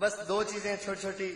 بس دو چیزیں چھوٹی چھوٹی.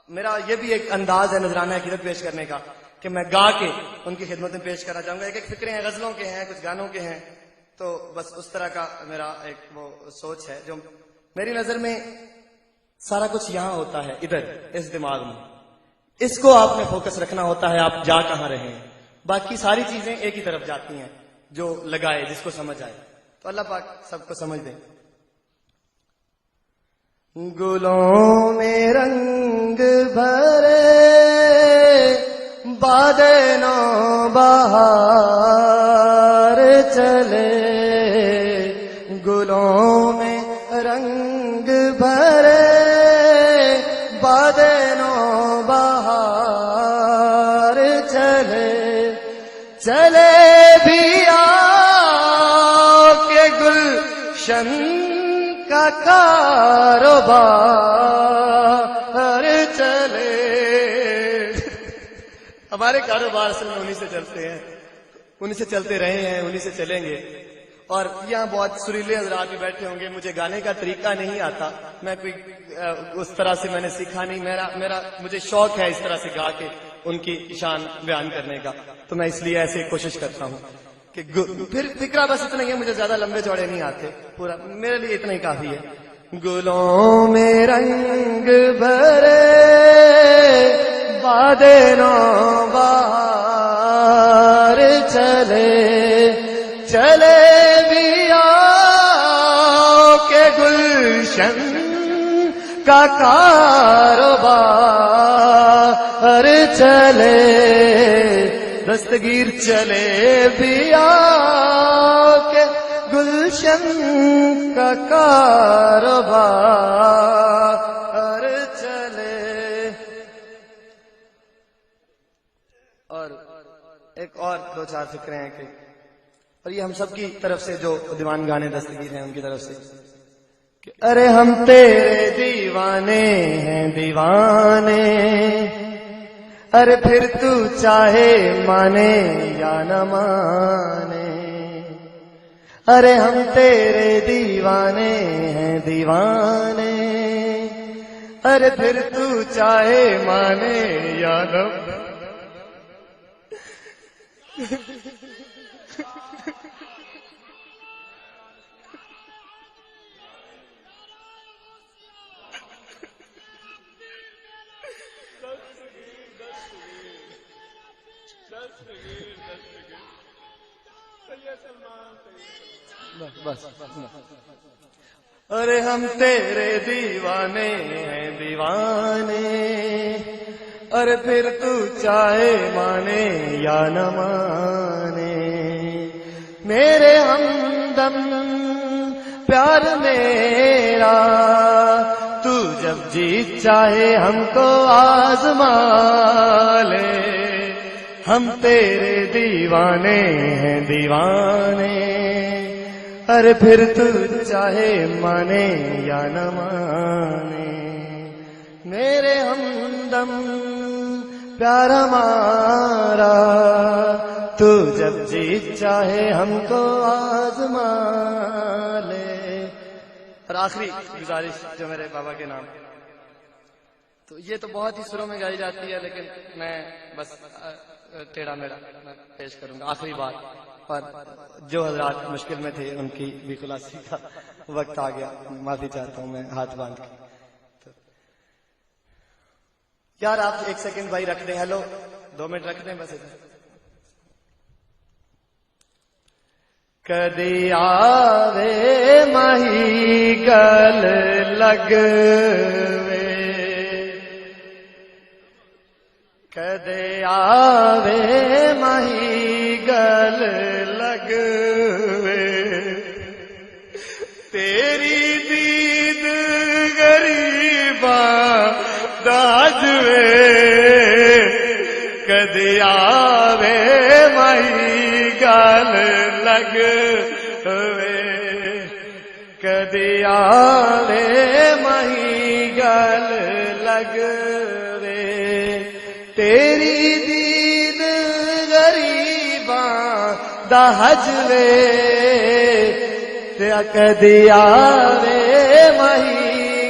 میرا یہ بھی ایک انداز ہے نذرانہ عقیدت پیش کرنے کا کہ میں گا کے ان کی خدمت میں پیش کرنا چاہوں گا. ایک ایک فکرے ہیں، غزلوں کے ہیں، کچھ گانوں کے ہیں، تو بس اس طرح کا میرا ایک وہ سوچ ہے جو میری نظر میں سارا کچھ یہاں ہوتا ہے، ادھر اس دماغ میں. اس کو آپ نے فوکس رکھنا ہوتا ہے، آپ جا کہاں رہے ہیں. باقی ساری چیزیں ایک ہی طرف جاتی ہیں، جو لگائے جس کو سمجھ آئے. تو اللہ پاک سب کو سمجھ دیں. گلوں میں رنگ بھرے باد نو بہار چلے، گلوں میں رنگ بھرے باد نو بہار چلے، چلے بھی آؤ کہ گلشن کا کاروبار چلے. ہمارے کاروبار اصل میں انہی سے چلتے ہیں، انہی سے چلتے رہے ہیں، انہی سے چلیں گے. اور یہاں بہت سریلے حضرات بھی بیٹھے ہوں گے. مجھے گانے کا طریقہ نہیں آتا، میں کوئی اس طرح سے میں نے سیکھا نہیں. مجھے شوق ہے اس طرح سے گا کے ان کی شان بیان کرنے کا، تو میں اس لیے ایسے کوشش کرتا ہوں کہ پھر فکرہ بس اتنا ہی ہے، مجھے زیادہ لمبے چوڑے نہیں آتے. پورا میرے لیے اتنا ہی کافی ہے. گلوں میں رنگ بھرے باد نو بہار چلے، چلے بھی آؤ کہ گلشن کا کاروبار چلے، دستگیر چلے بھی آؤ کہ گلشن کا کاروبار چلے. اور ایک اور دو چار فکرے ہیں کہ، اور یہ ہم سب کی طرف سے جو دیوان گانے دستگیر ہیں ان کی طرف سے کہ ارے ہم تیرے دیوانے ہیں دیوانے، ارے پھر تو چاہے مانے یا نہ مانے، ارے ہم تیرے دیوانے ہیں دیوانے، ارے پھر تو چاہے مانے یا نہ بس. ارے ہم تیرے دیوانے ہیں دیوانے، ارے پھر تو چاہے مانے یا نہ مانے، میرے ہمدم پیار میرا تو جب جی چاہے ہم کو آزما لے. ہم تیرے دیوانے ہیں دیوانے، ارے پھر تو چاہے مانے یا نہ مانے، میرے ہمدم پیار ہمارا تو جب جی چاہے ہم کو آزما لے. اور آخری گزارش جو میرے بابا کے نام، تو یہ تو بہت ہی سروں میں گائی جاتی ہے، لیکن میں بس ٹیڑھا میڑھا پیش کروں گا. آخری بات، اور جو حضرات مشکل میں تھے ان کی بھی خلاصی کا وقت آ گیا، معافی چاہتا ہوں میں ہاتھ باندھ کے. یار آپ ایک سیکنڈ بھائی رکھ دیں، ہیلو 2 منٹ رکھ دیں بس. کدی آوے ماہی گل لگوے، کدے آوے ماہی گل لگوے، تیری دید غریباں داجوے، کدے آوے ماہی گل لگوے، کدے آوے ماہی گل لگوے، تیری دید غریباں دا حجوے، تے کدی آوے ماہی